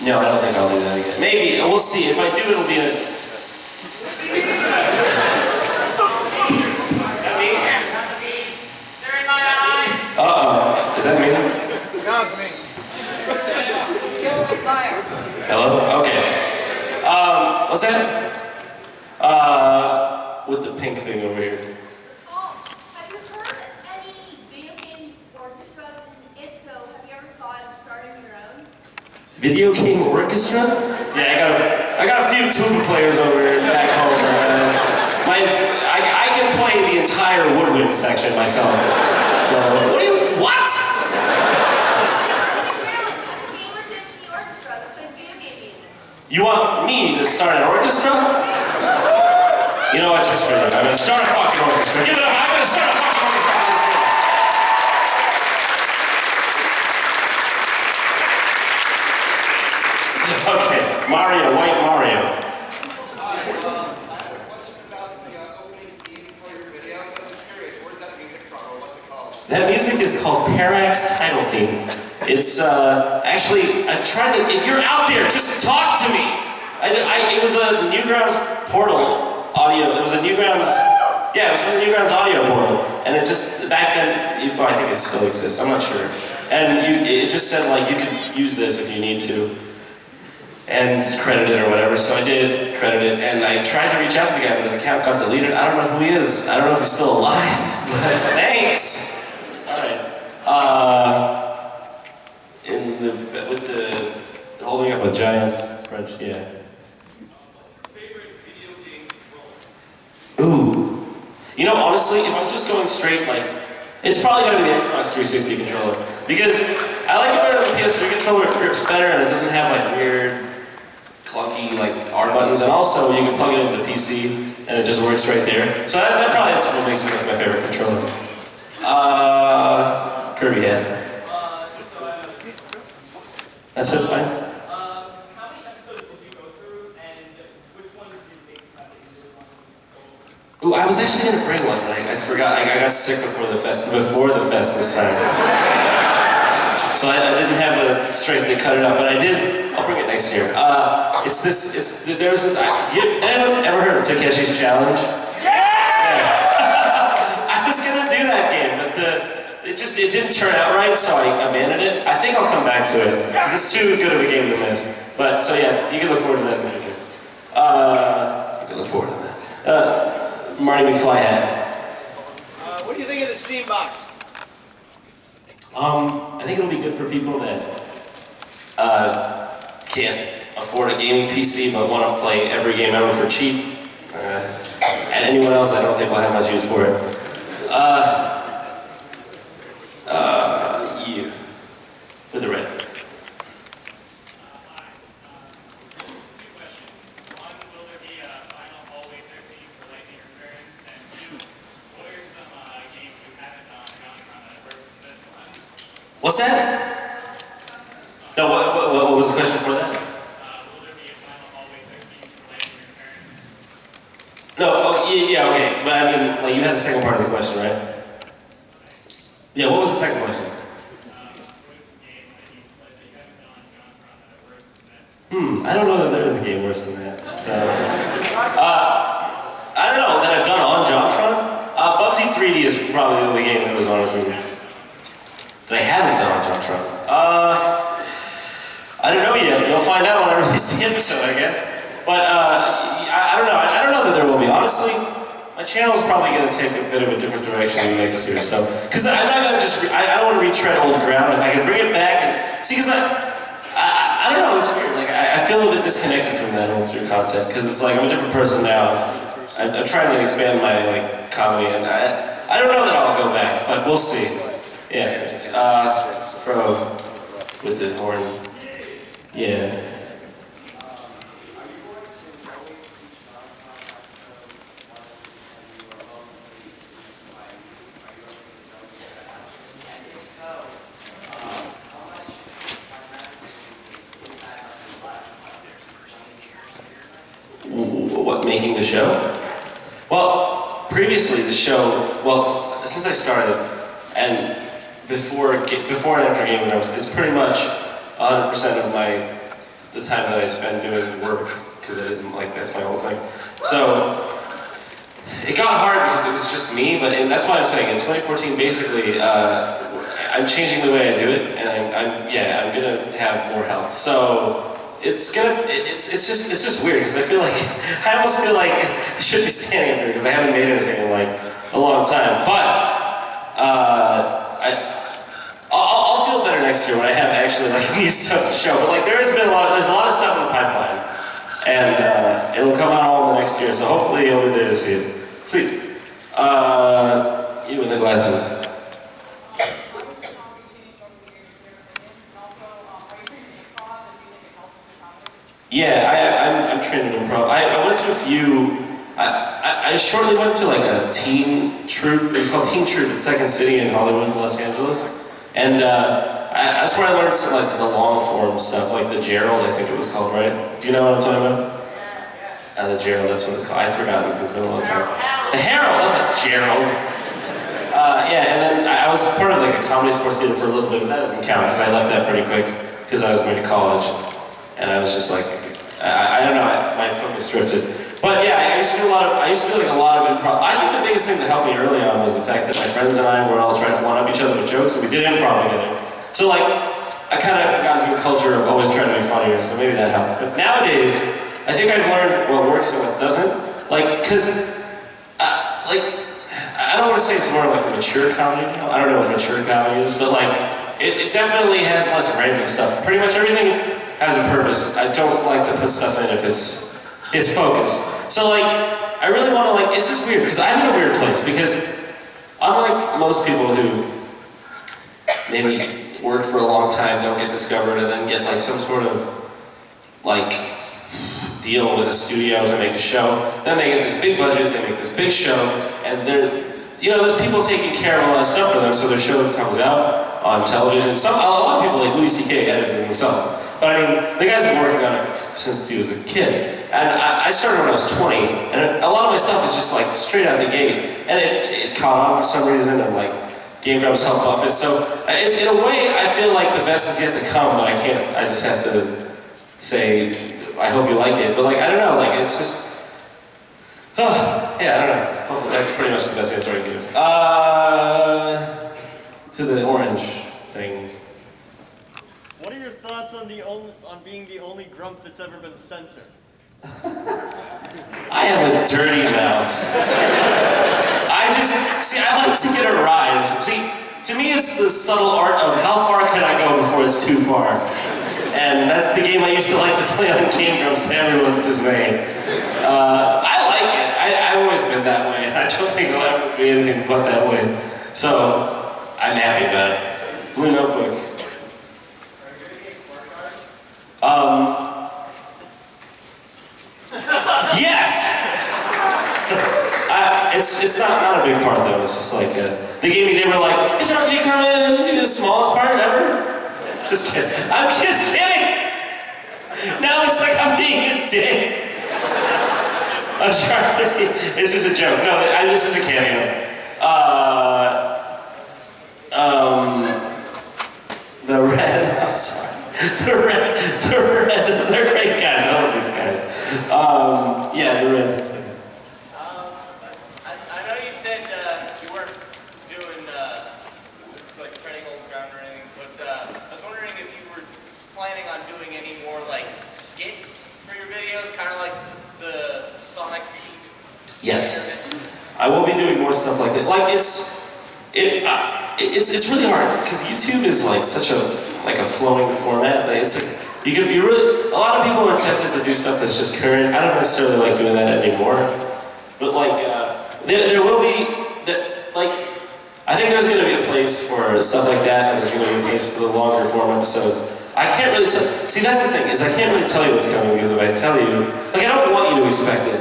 No, I don't think I'll do that again. Maybe we'll see. If I do, it'll be a. Is that me? No, it's me. Hello? Okay. What's that? With the pink thing over here. Have you heard any video game orchestras? And if so, have you ever thought of starting your own? Video game orchestras? Yeah, I got a few tuba players over here back home. I can play the entire woodwind section myself. So, what? You want me to start an orchestra? You know what, just for I'm gonna start a fucking orchestra. Give it up, I'm gonna start a fucking orchestra. Okay, Mario, White Mario. I have a question about the opening theme for your videos. I was just curious, where's that music from, or what's it called? That music is called Parax Title Theme. It's, actually, I've tried to, if you're out there, just talk to me! It was a Newgrounds Portal audio, it was a Newgrounds, yeah, it was from the Newgrounds audio portal. and it just, back then, well, I think it still exists, I'm not sure. And it just said like you could use this if you need to, and credit it or whatever, so I did credit it, and I tried to reach out to the guy, but his account got deleted. I don't know who he is. I don't know if he's still alive, but thanks! Alright. With the, holding up a giant spreadsheet, yeah. Favorite video game controller? Ooh. You know, honestly, if I'm just going straight, like, it's probably gonna be the Xbox 360 controller. Because I like it better than the PS3 controller, it grips better and it doesn't have like weird, clunky, like R buttons. And also, you can plug it into the PC and it just works right there. So that probably is what makes it like my favorite controller. Kirby head. That's just fine. How many episodes did you go through, and which ones did you think that you really wanted to go over? Ooh, I was actually gonna bring one, but I forgot. I got sick before the fest this time. So I didn't have the strength to cut it up, but I did. I'll bring it next year. There was this. Anyone ever heard of Takeshi's Challenge? Yeah! I was gonna do that game, but it didn't turn out right, so I abandoned it. I think I'll come back to it, because it's too good of a game to miss. But, so yeah, you can look forward to that in the future. You can look forward to that. Marty McFly hat. What do you think of the Steam box? I think it'll be good for people that can't afford a gaming PC but want to play every game ever for cheap. And anyone else, I don't think will have much use for it. You. With the red. What's that? No, what was the question for that? Will there be a final hallway 13 for letting your parents? No, oh, yeah, okay. But I mean, like, you had the second part of the question, right? Yeah, what was the second question? I don't know that there is a game worse than that. So, I don't know that I've done on JonTron. Bubsy 3D is probably the only game that was honestly that I haven't done on JonTron. I don't know yet. You'll find out when I release the episode, I guess. But I don't know. I don't know that there will be. Honestly, my channel is probably going to take a bit of a different direction next year. So, because I'm not going to just. I don't want to retread old ground. If I can bring it back and see, because I don't know. It's weird. Like I feel a bit disconnected from that older concept because it's like I'm a different person now. I'm trying to expand my like comedy, and I don't know that I'll go back, but we'll see. Yeah. Pro with the horn. Yeah. What, making the show? Well, previously the show, well, since I started, and before and after Game of Thrones, it's pretty much 100% of the time that I spend doing work, because it isn't like, that's my whole thing. So, it got hard because it was just me, and that's why I'm saying in 2014, basically, I'm changing the way I do it, and I'm gonna have more help. So, it's just weird because I feel like I almost feel like I should be standing up here because I haven't made anything in like a long time. But I'll feel better next year when I have actually like new stuff to show. But like there's a lot of stuff in the pipeline, and it'll come out all in the next year. So hopefully you'll be there to see it. Sweet. You with the glasses. Yeah, I'm trained in improv. I went to a few. I shortly went to like a teen troupe. It's called Teen Troupe at Second City in Hollywood, Los Angeles, and that's where I learned some like the long form stuff, like the Gerald, I think it was called, right? Do you know what I'm talking about? The Gerald, that's what it's called. I forgot because it's been a long time. The Herald, not the Gerald. Yeah, and then I was part of like a comedy sports theater for a little bit, but that doesn't count because I left that pretty quick because I was going to college. And I was just like, I don't know, my focus drifted. But yeah, I used to do like a lot of improv. I think the biggest thing that helped me early on was the fact that my friends and I were all trying to one-up each other with jokes, and we did improv together. So like, I kind of got into a culture of always trying to be funnier, so maybe that helped. But nowadays, I think I've learned what works and what doesn't. Like, cause, I don't want to say it's more like a mature comedy. I don't know what mature comedy is, but like, it definitely has less random stuff. Pretty much everything has a purpose. I don't like to put stuff in if it's focused. So like, I really want to like, it's just weird, because I'm in a weird place, because unlike most people who maybe work for a long time, don't get discovered, and then get like some sort of like deal with a studio to make a show, then they get this big budget, they make this big show, and there's people taking care of a lot of stuff for them, so their show comes out on television. A lot of people like Louis C.K. edited themselves. But I mean, the guy's been working on it since he was a kid. And I started when I was 20, and a lot of my stuff is just like straight out the gate. And it caught on for some reason, and like Game Grumps helped buff it. So it's, in a way, I feel like the best is yet to come, but I just have to say, I hope you like it. But like, I don't know, like it's just, yeah, I don't know. Hopefully that's pretty much the best answer I can give. To the orange thing. What are your thoughts on being the only grump that's ever been censored? I have a dirty mouth. I like to get a rise. See, to me it's the subtle art of how far can I go before it's too far. And that's the game I used to like to play on Game Grumps to everyone's dismay. I like it. I've always been that way, and I don't think I'll ever be anything but that way. So, I'm happy about it. Blue Notebook. Yes! It's not a big part though, it's just like, they were like, hey John, can you come in and do the smallest part ever? Just kidding. I'm just kidding! Now it looks like I'm being a dick. I'm trying to be, it's just a joke. No, this is a cameo. The Red, I'm sorry. The Red, they're great guys, I love these guys. Yeah, the Red. I know you said you weren't doing like treading old ground or anything, but I was wondering if you were planning on doing any more like skits for your videos, kind of like the Sonic TV. Yes, I will be doing more stuff like that. Like it's really hard because YouTube is like such a flowing format. Like it's like a lot of people are tempted to do stuff that's just current. I don't necessarily like doing that anymore, but like there will be I think there's going to be a place for stuff like that, and there's going to be a place for the longer form episodes. I can't really tell. See, that's the thing, is I can't really tell you what's coming, because if I tell you, like, I don't want you to expect it.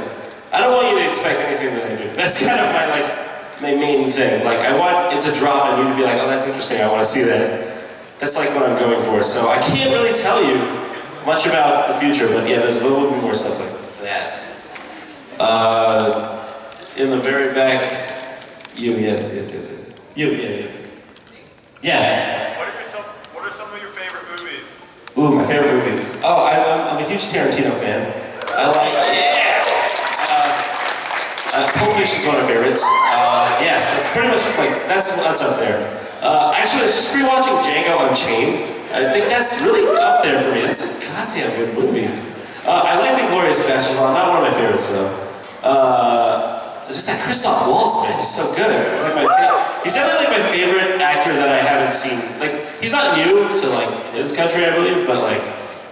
I don't want you to expect anything that I do. That's kind of my main thing. Like, I want it to drop and you to be like, oh, that's interesting, I want to see that. That's like what I'm going for. So I can't really tell you much about the future, but yeah, there will be more stuff like that. In the very back, yes. You, yeah. Yeah. What are some of your favorite movies? Ooh, my favorite movies. Oh, I'm a huge Tarantino fan. I like, Pulp Fiction's one of my favorites. Yes, that's pretty much like, that's up there. Actually, I was just rewatching Django Unchained. I think that's really up there for me. That's a goddamn good movie. I like Inglourious Basterds a lot, not one of my favorites though. It's just that Christoph Waltz, man, he's so good. He's definitely like my favorite actor that I haven't seen. Like, he's not new to like his country, I believe, but like,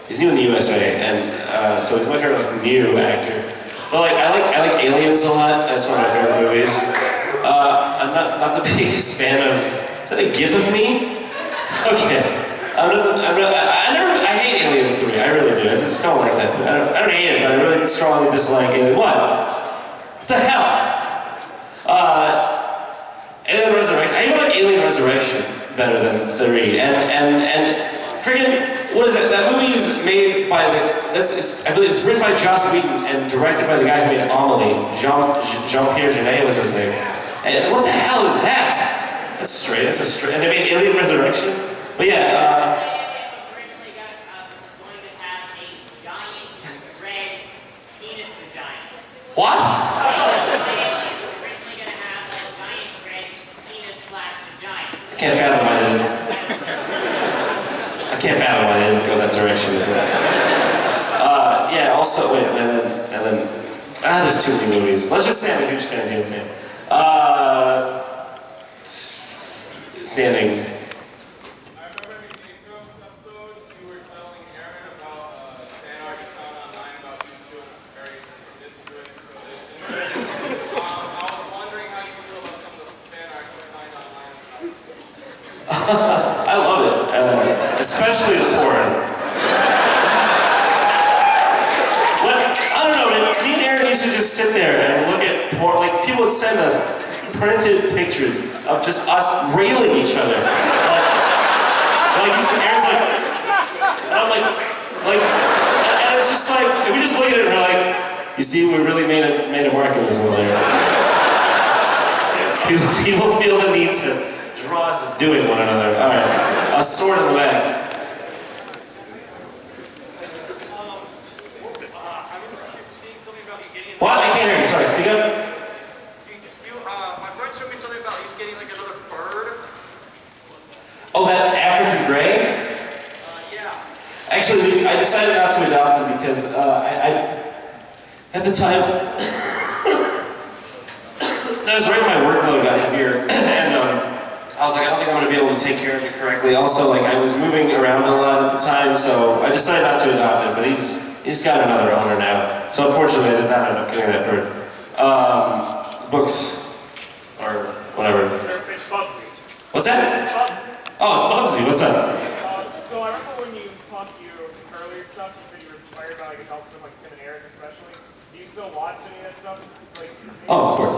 he's new in the USA, and so he's my favorite like new actor. But like, I like Aliens a lot. That's one of my favorite movies. I'm not the biggest fan of. Is that a GIF of me? Okay. I hate Alien 3. I really do. I just don't like that. I don't hate it, but I really strongly dislike Alien. What the hell? Alien Resurrection. I even like Alien Resurrection better than 3. And friggin', what is it? That movie is made by I believe it's written by Joss Whedon and directed by the guy who made Amelie. Jean-Pierre Jeunet was his name. And what the hell is that? That's straight. And they made Alien Resurrection. But yeah. Originally going to have a giant red penis vagina. can't fathom why they didn't. I can't fathom why they didn't go that direction. Yeah, also, wait, and then, there's too many movies. Let's just say I'm a huge Tarantino fan. Standing. I remember in the Game Thrones episode, you were telling Aaron about fan art you found online about you doing a very disinterested position. I was wondering how you feel about some of the fan art you find online. I love it, especially the porn. I don't know, man. Me and Aaron used to just sit there and look at porn. Like, people would send us printed pictures of just us railing each other. Aaron's like, and I'm like, and it's just like, we just look at it and we're like, you see, we really made a mark in this one later. People feel the need to draw us doing one another. All right, a sword in the back. What? I can't hear you. Sorry, speak up. My friend showed me something about he's getting like another bird. Oh, that African gray? Yeah. Actually, I decided not to adopt it because I at the time, that was right when my workload got heavier, and I was like, I don't think I'm going to be able to take care of it correctly. Also, like, I was moving around a lot at the time, so I decided not to adopt it, but he's got another owner now. So unfortunately, I did not end up getting that bird. Books, or whatever. It's Bubsy. What's that? Oh, it's Bubsy. What's up? So I remember when you talked to your earlier stuff, you said you were inspired by like adults from like Tim and Eric especially. Do you still watch any of that stuff? Like, Oh, of course.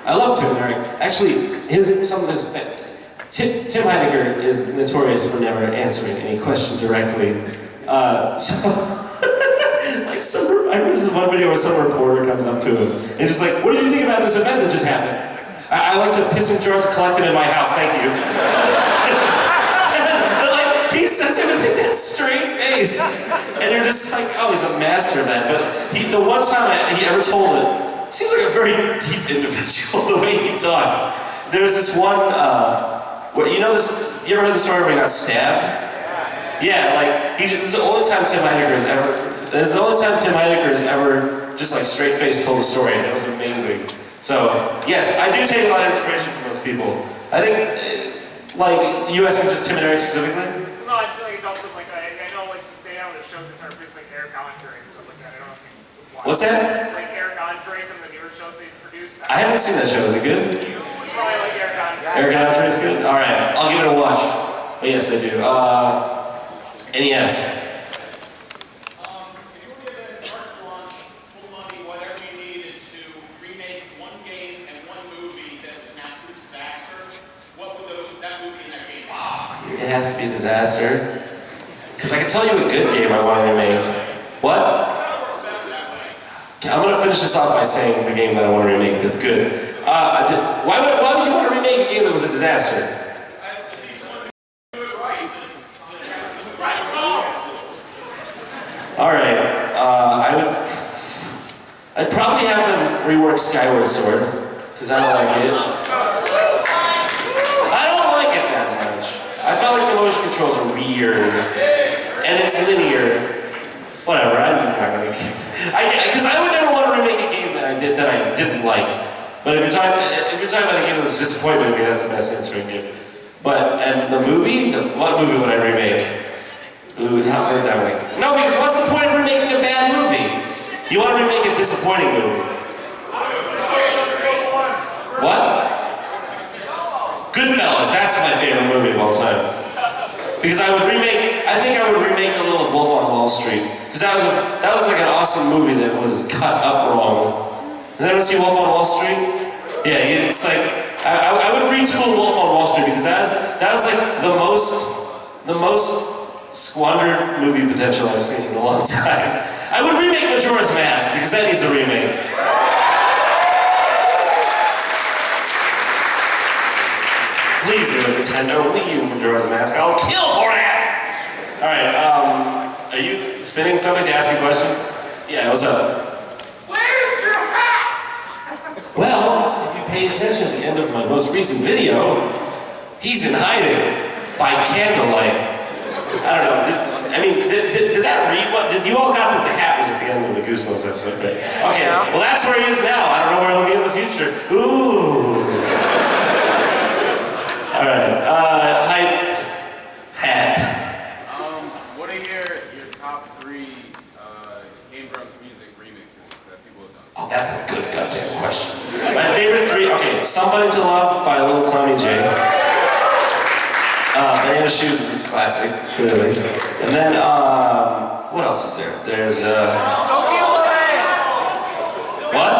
I love Tim and Eric. Actually, Tim Heidecker is notorious for never answering any question directly. Like I remember this one video where some reporter comes up to him and just like, what did you think about this event that just happened? I like to piss in jars, collect them in my house, thank you. Like, he says it with that straight face. And you're just like, oh, he's a master of that. But the one time he ever told it, seems like a very deep individual, the way he talks. There's this one, you ever heard the story where he got stabbed? Yeah, like, this is the only time Tim Heidecker has ever just like straight-faced told a story, and it was amazing. So, yes, I do take a lot of inspiration from those people. I think, like, you asking just Tim and Eric specifically? no, I feel like it's also like, I know like they have the shows that are produced like Eric Andre and stuff like that. I don't know if you watch. What's that? Like Eric Andre, some of the newer shows they've produced. I haven't seen that show, is it good? You would probably like Eric Andre. Eric Andre is good? Alright, I'll give it a watch. But yes, I do. NES. If you were given carte blanche, full money, whatever you needed to remake one game and one movie that was an absolute disaster, what would that movie and that game be? It has to be a disaster. Because I can tell you a good game I want to remake. What? I'm going to finish this off by saying the game that I want to remake that's good. Why would you want to remake a game that was a disaster? Alright, I'd probably have them rework Skyward Sword, because I don't like it. I don't like it that much. I felt like the motion controls were weird, and it's linear. Whatever, I'm just not gonna because I would never want to remake a game that I didn't like. But if you're talking about a game that was a disappointment to me, that's the best answer I can give. And the movie, what movie would I remake? Ooh, not very dynamic. No, because what's the point of remaking a bad movie? You want to remake a disappointing movie. What? Goodfellas, that's my favorite movie of all time. Because I think I would remake a little of Wolf on Wall Street. Because that was like an awesome movie that was cut up wrong. Does anyone see Wolf on Wall Street? Yeah, it's like, I would retool Wolf on Wall Street because that was like the most squandered movie potential I've seen in a long time. I would remake Majora's Mask because that needs a remake. Please do a Nintendo Wii U Majora's Mask. I'll kill for that! Alright, are you spinning something to ask you a question? Yeah, what's up? Where's your hat? Well, if you pay attention at the end of my most recent video, He's in hiding by candlelight. I don't know. Did that read what? Did you all got that the hat was at the end of the Goosebumps episode, right? Okay, well that's where he is now. I don't know where he'll be in the future. Ooh. All right, hype hat. What are your top 3 Game Grumps music remixes that people have done? Oh, that's a good goddamn question. My favorite 3, okay, Somebody to Love by Little Tommy J. Banana Shoes is a classic, clearly. And then, what else is there? There's, what?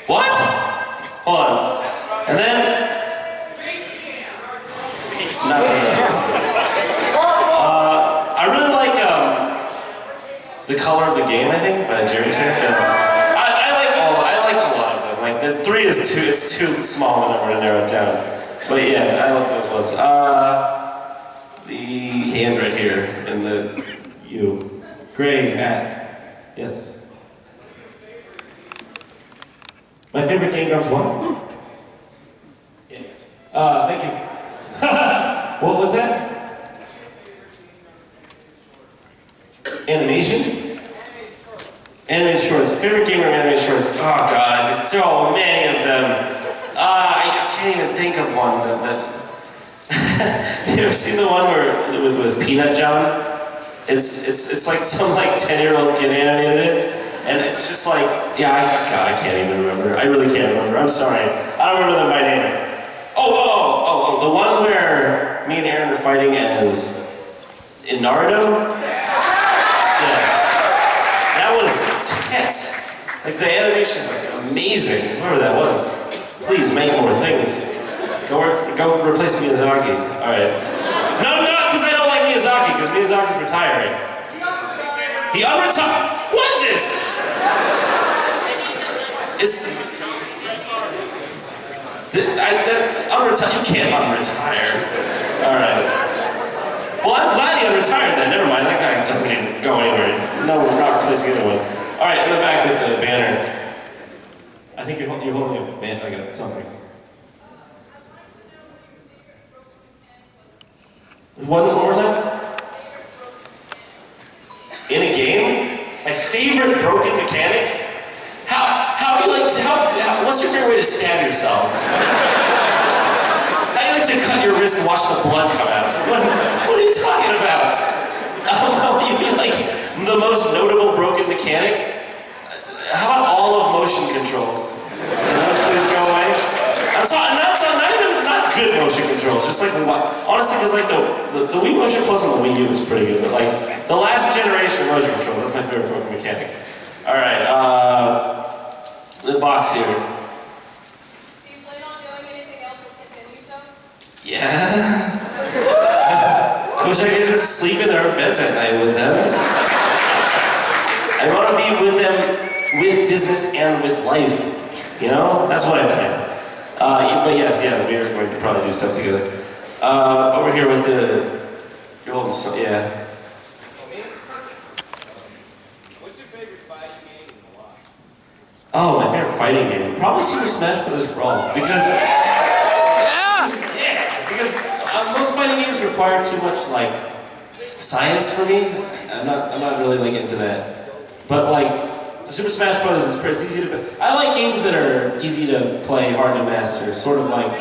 What? Hold on. And then, it's not I really like, The Color of the Game, I think, by Jerry Cher. I like a lot of them. Like, the 3 is it's too small a number to narrow it down. But yeah, I love those ones. The hand right here and the gray hat. Yes. My favorite Game Grumps one? Yeah. Thank you. What was that? Animation? Animated shorts. Favorite Game Grum animated shorts? Oh god, there's so many of them. I can't even think of one that you ever seen the one with Peanut John? It's like some 10-year-old kid animated it, and it's just like, I can't even remember. I really can't remember. I'm sorry. I don't remember them by name. Oh, the one where me and Aaron are fighting as in Naruto? Yeah. That was intense. Like the animation is amazing. Whatever that was. Please make more things. Go replace Miyazaki. Alright. No, because I don't like Miyazaki, because Miyazaki's retiring. He unretired. What is this? You can't unretire. Alright. Well, I'm glad he unretired then. Never mind, that guy doesn't even go anywhere. No, we're not replacing anyone. Alright, in the back with the banner. I think you're holding a banner, like something. One more time? In a game? My favorite broken mechanic? How do you like to, what's your favorite way to stab yourself? How do you like to cut your wrist and watch the blood come out? What are you talking about? You mean like the most notable broken mechanic? How about all of motion controls? Can those please go away? I'm talking, not good motion controls, just like, honestly, because like the Wii Motion Plus and the Wii U is pretty good, but like, the last generation of motion control, that's my favorite broken mechanic. Alright, the box here. Do you plan on doing anything else with Continue Zone? Yeah. I wish I could just sleep in their beds at night with them. I want to be with them, with business and with life. You know? That's what I plan. But yes, we are going to probably do stuff together. Over here with your old son, yeah. What's your favorite fighting game and why? Oh, my favorite fighting game? Probably Super Smash Bros. Brawl. Because... Yeah! Because most fighting games require too much, science for me. I'm not really, into that. But, Super Smash Bros. Is pretty easy to... I like games that are easy to play, hard to master. Sort of Melee.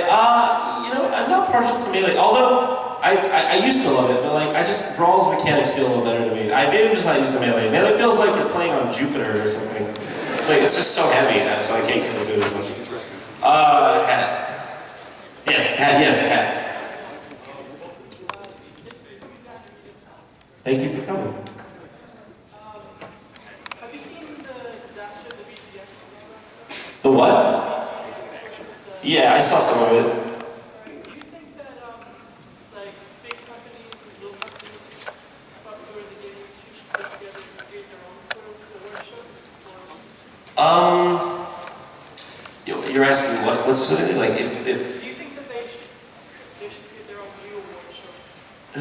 I'm not partial to Melee. Although, I used to love it, but Brawl's mechanics feel a little better to me. Maybe I'm just not used to Melee. Melee feels like you're playing on Jupiter or something. It's just so heavy, so I can't get into it as much. Hat. Yes, hat. Thank you for coming. Have you seen the disaster of the BGS? The what? Yeah, I saw some of it. Do you think that, big companies and little companies, probably where the gaming industry should get together and create their own sort of award show? You're asking what specifically? Do you think that they should create their own new award show?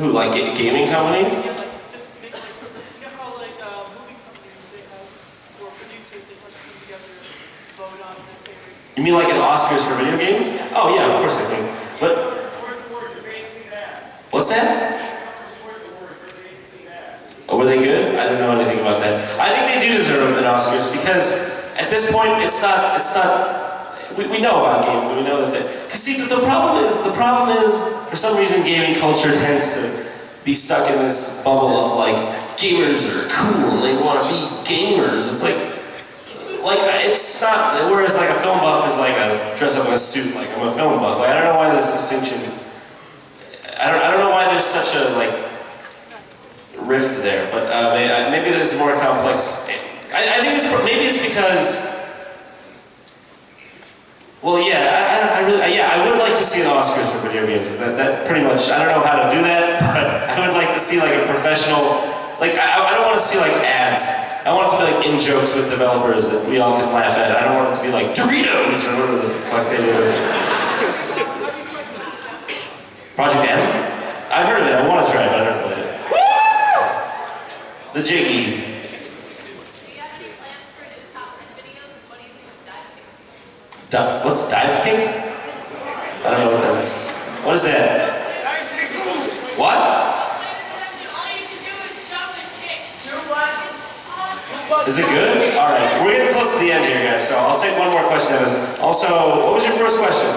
Who, gaming companies? Yeah, just make how movie companies they have, or producers, they have to come together and vote on their favorite. You mean like an Oscars for video games? Yeah. Oh yeah, of course I think. But what's that? Oh, were they good? I didn't know anything about that. I think they do deserve an Oscars because at this point it's not. We know about games and we know that they. Cause see, the problem is for some reason gaming culture tends to be stuck in this bubble of like gamers are cool and they want to be gamers. It's like it's not. Whereas like a film buff is like a dress up in a suit. Like I'm a film buff. Like I don't know why this distinction. I don't know why there's such a like rift there, but maybe there's more complex. I think maybe it's because. Well, yeah, I would like to see an Oscars for video games. That pretty much. I don't know how to do that, but I would like to see like a professional. Like I don't want to see like ads. I want it to be like in jokes with developers that we all can laugh at. I don't want it to be like Doritos or whatever the fuck they do. Project M? I've heard of it. I want to try it, but I never played it. The Jiggy. Do you have any plans for new top 10 videos, and what do you think of Dive Kick? What's Dive Kick? I don't know what that is. What is that? What? All you can do is jump and kick. Is it good? Alright, we're getting close to the end here, guys, so I'll take one more question of this. Also, what was your first question?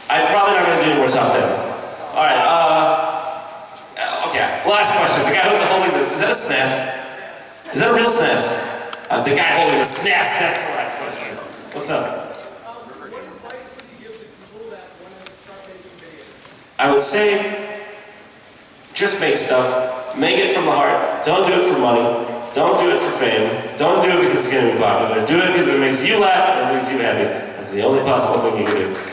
I'm probably not going to do any more top 10. Alright, okay, last question. The guy holding is that a SNES? Is that a real SNES? The guy holding the SNES, that's the last question. What's up? What advice would you give to people that want to start making videos? I would say, just make stuff. Make it from the heart. Don't do it for money. Don't do it for fame. Don't do it because it's going to be popular. Do it because it makes you laugh or it makes you happy. That's the only possible thing you can do.